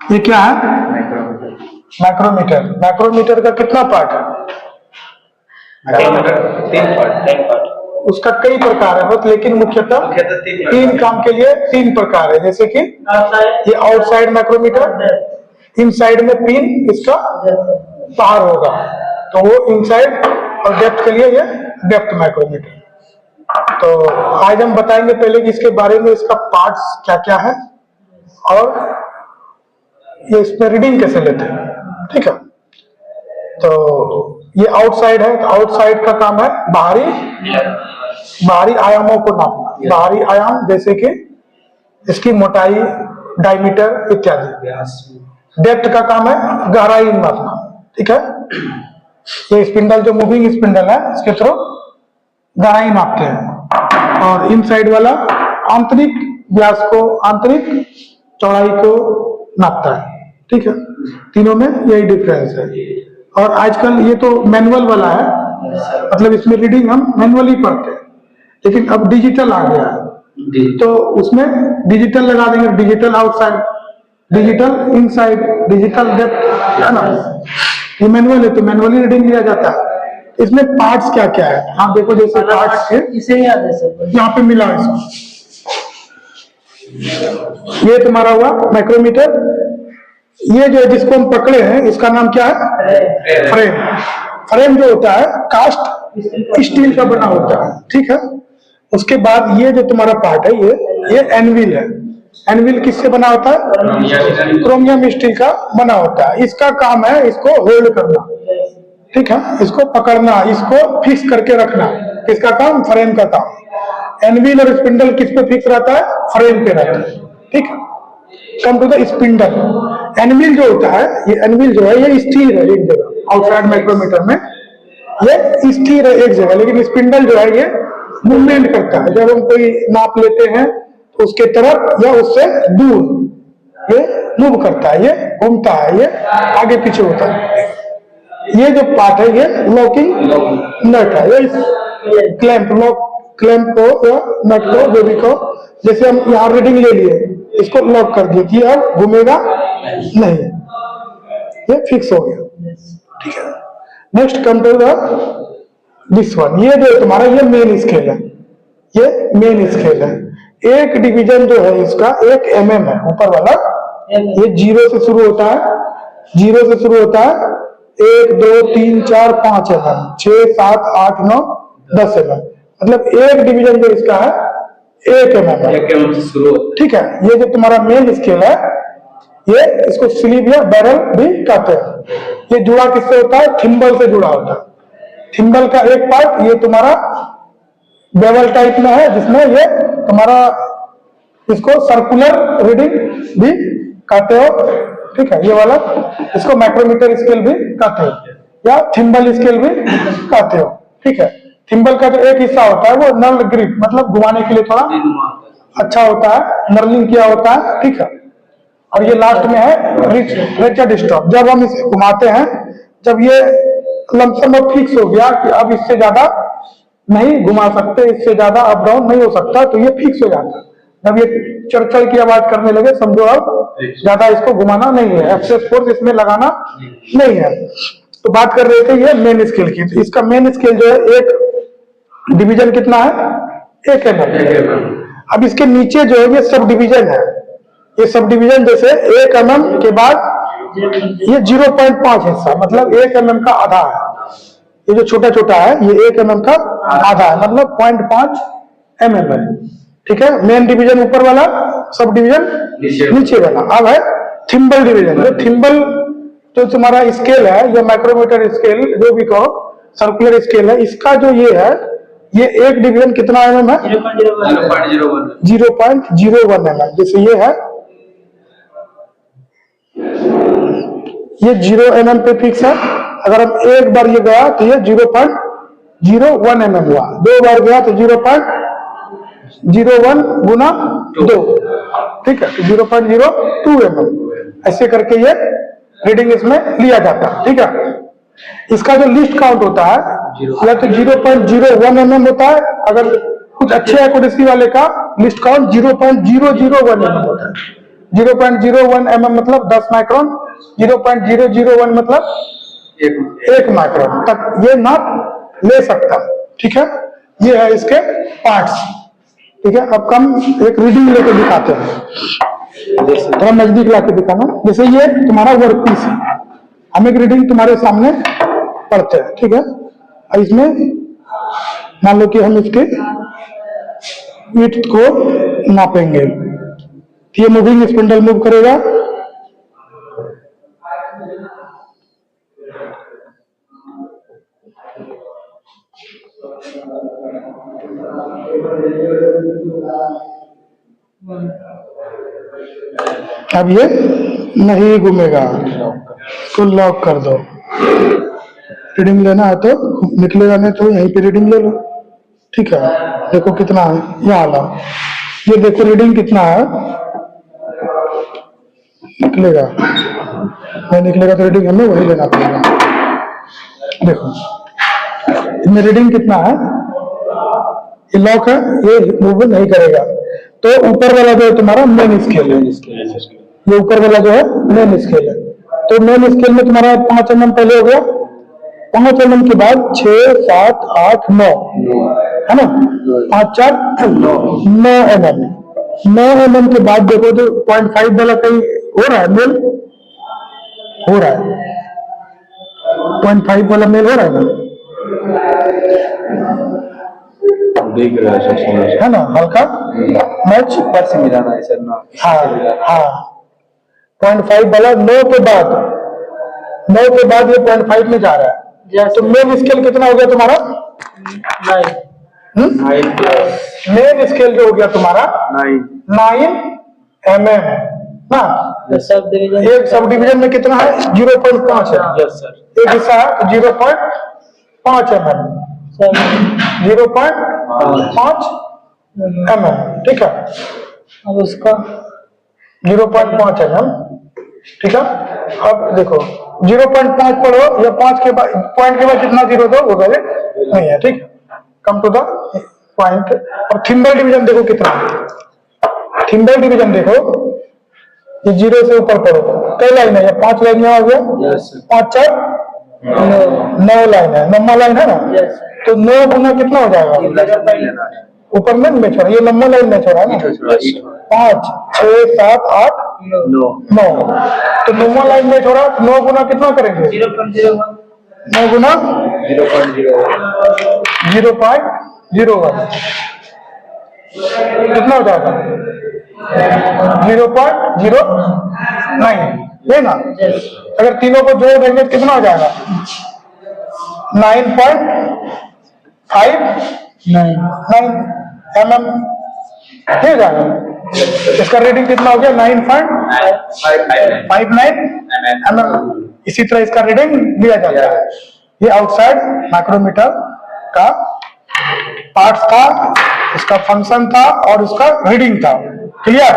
ये क्या है? माइक्रोमीटर। माइक्रोमीटर का कितना पार्ट है? तीन पार्ट। उसका कई प्रकार है, बस लेकिन मुख्यतः तीन काम के लिए तीन प्रकार है। जैसे कि ये आउटसाइड माइक्रोमीटर, इनसाइड में पिन इसका बाहर होगा तो वो इनसाइड, और डेप्थ के लिए ये डेप्थ माइक्रोमीटर। तो आज हम बताएंगे पहले कि इसके बारे में, इसका पार्ट्स क्या क्या है और ये इसमें रीडिंग कैसे लेते हैं। ठीक है, तो ये आउटसाइड है। तो आउटसाइड का काम है बाहरी आयामों को नापना। बाहरी आयाम जैसे कि इसकी मोटाई, डायमीटर इत्यादि। डेप्थ का काम है गहराई नापना। ठीक है, ये स्पिंडल जो मूविंग स्पिंडल है इसके थ्रू गहराई नापते हैं। और इनसाइड वाला आंतरिक व्यास को, आंतरिक चौड़ाई को नापता है। ठीक है, तीनों में यही डिफरेंस है। और आजकल ये तो मैनुअल वाला है, मतलब इसमें रीडिंग हम मैनुअली पढ़ते हैं, लेकिन अब डिजिटल आ गया है तो उसमें डिजिटल लगा देंगे। Digital outside, digital inside, digital depth, है ना। ये मैनुअल है तो मैनुअली रीडिंग लिया जाता है। इसमें पार्ट्स क्या क्या है आप देखो। जैसे पार्ट्स इसे याद है सर, यहाँ पे मिला है इसको। ये तुम्हारा हुआ माइक्रोमीटर। ये जो जिसको हम पकड़े हैं इसका नाम क्या है? फ्रेम। फ्रेम जो होता है कास्ट स्टील का बना होता है। ठीक है, उसके बाद ये जो तुम्हारा पार्ट है ये एनविल है। एनविल किससे बना होता है? क्रोमियम स्टील का बना होता है। इसका काम है इसको होल्ड करना। ठीक है, इसको पकड़ना, इसको फिक्स करके रखना। किसका काम? फ्रेम का काम। एनविल और स्पिंडल किस पे फिक्स रहता है? फ्रेम पे रहता है। ठीक है, come to the spindle. Anvil जो होता है, ये एनविल जो है ये स्थिर है एक जगह। आउटसाइड माइक्रोमीटर में ये स्थिर है एक जगह, लेकिन स्पिंडल जो है ये मूवमेंट करता है। जब हम कोई नाप लेते हैं तो उसके तरफ या उससे दूर ये मूव करता है, ये घूमता है, ये आगे पीछे होता है। ये जो पार्ट है ये लॉकिंग नट है। ये क्लैंप, लॉक क्लैंप को या नट को, जो भी को, जैसे हम यहाँ रीडिंग ले लिए, इसको लॉक कर दिए कि अब घूमेगा नहीं, ये फिक्स हो गया। ठीक है, next come to this one. ये जो तुम्हारा ये मेन स्केल है, ये मेन स्केल है। एक डिवीजन जो है इसका 1 mm है ऊपर वाला। ये 0 से शुरू होता है, 0 से शुरू होता है 1 2 3 4 5 mm, 6 7 8 9 10 mm। मतलब एक डिवीजन जो इसका है 1 mm से शुरू। ठीक है, ये जो तुम्हारा मेन स्केल है ये, इसको स्लीव या बैरल भी कहते हैं। ये जुड़ा किससे होता है? थिम्बल से जुड़ा होता है। थिम्बल का एक पार्ट ये तुम्हारा बेवल टाइप में है, जिसमें ये तुम्हारा, इसको सर्कुलर रीडिंग भी कहते हो। ठीक है, ये वाला, इसको माइक्रोमीटर स्केल भी कहते हो या थिम्बल स्केल भी कहते हो। ठीक है, थिम्बल का जो एक हिस्सा होता है वो नल ग्रिप, मतलब घुमाने के लिए थोड़ा अच्छा होता है, नर्लिंग किया होता है। ठीक है, और ये लास्ट में है रिचर्ड स्टॉप। जब हम इसे घुमाते हैं, जब ये लमसम अब फिक्स हो गया कि अब इससे ज्यादा नहीं घुमा सकते, इससे ज्यादा अप डाउन नहीं हो सकता, तो ये फिक्स हो जाता है। जब ये चरचर की आवाज करने लगे, समझो अब ज्यादा इसको घुमाना नहीं है, एक्सेस फोर्स इसमें लगाना नहीं है। तो बात कर रहे थे ये मेन स्केल की। तो इसका मेन स्केल जो है, एक डिवीजन कितना है? 1 mm। अब इसके नीचे जो है ये सब डिवीजन है। ये सब डिवीजन जैसे 1 mm के बाद ये 0.5 हिस्सा, मतलब 1 mm का आधा है। ये जो छोटा छोटा है ये 1 mm का आधा है, मतलब 0.5 mm है। ठीक है, मेन डिवीजन ऊपर वाला, सब डिवीजन नीचे वाला। अब है थिम्बल डिवीजन। जो थिम्बल जो तुम्हारा स्केल है, ये माइक्रोमीटर स्केल जो भी कहो, सर्कुलर स्केल है, इसका जो ये है, ये एक डिवीजन कितना mm है? 0.01 mm। जैसे ये है, ये 0 mm पे फिक्स है। अगर हम एक बार ये गया तो ये 0.01 mm हुआ, 2 बार गया तो 0.01 गुना 2। ठीक है, 0.02 mm। ऐसे करके ये रीडिंग इसमें लिया जाता है। ठीक है, इसका जो लिस्ट काउंट होता है या तो 0.01 mm होता है, अगर कुछ कुछ अच्छे एक्यूरेसी वाले का लिस्ट काउंट 0.001 mm होता है। 0.01 mm मतलब 10 माइक्रोन, 0.001 मतलब 1 माइक्रोन तक ये नाप ले सकता। ठीक है, ये है इसके पार्ट्स। ठीक है, अब हम एक रीडिंग लेके दिखाते हैं, थोड़ा नजदीक लाके दिखाना। जैसे ये तुम्हारा वर्क पीस है, हम एक रीडिंग तुम्हारे सामने पढ़ते हैं। ठीक है, इसमें मान लो कि हम इसके विड्थ को नापेंगे, ये मूविंग स्पिंडल मूव करेगा, अब ये नहीं घूमेगा, इसको लॉक कर दो। रीडिंग लेना है तो निकलेगा, नहीं तो यहीं पे रीडिंग ले लो। ठीक है, देखो कितना है, यहाँ ला, ये देखो रीडिंग कितना है, निकलेगा नहीं निकलेगा तो रीडिंग हमें वही लेना पड़ेगा। देखो इसमें रीडिंग कितना है, ये लॉक है, ये मूव नहीं करेगा। तो ऊपर वाला जो है तुम्हारा मेन स्केल है, ये ऊपर वाला जो है मेन स्केल है। तो मेन स्केल में तुम्हारा 5 mm पहले हो गया, 5 mm के बाद 6, 7, 8, 9 है ना, 5, 4, 9 mm। 9 mm के बाद देखो तो 0.5 वाला कहीं हो रहा है मेल, हो रहा है 0.5 वाला मेल हो रहा है ना, देख रहा है ना, हल्का मैच ऊपर से मिलाना है सर ना। हाँ 0.5 वाला 9 के बाद, 9 के बाद ये 0.5 में जा रहा है। तो मेन स्केल कितना हो गया तुम्हारा, 9। मेन स्केल जो हो गया तुम्हारा 9 mm ना। एक सब डिवीजन में कितना है, 0.5 है। एक हिस्सा है तो 0.5 mm, 0.5 mm। ठीक है, अब उसका 0.5 mm। ठीक है, अब देखो 0.5 पढ़ो या 5 के बाद पॉइंट के बाद कितना जीरो दो वो वैलिड नहीं है। ठीक, कम टू द पॉइंट। और थिम्बल डिवीजन देखो कितना है, थिम्बल डिवीजन देखो, ये 0 से ऊपर पढ़ो, कई लाइन है, 5 लाइन यहाँ हो गया, 5, 4, 9 लाइन है, 9वां लाइन है ना। तो 9 गुना कितना हो जाएगा, ऊपर में छोड़ा, ये 9वां लाइन में छोड़ा ना, 5, 6, 7, 8, 9। तो 9वां लाइन में छोड़ा, 9 गुना कितना करेंगे, 9 गुना 0.01 कितना हो जाएगा, 0.09 ये ना। अगर तीनों को जोड़ देंगे कितना हो जाएगा, 9.59 mm हो जाएगा। इसका रीडिंग कितना हो गया, 9.59 mm। इसी तरह इसका रीडिंग लिया जाता है। ये आउटसाइड माइक्रोमीटर का पार्ट्स था, इसका फंक्शन था और उसका रीडिंग था। क्लियर।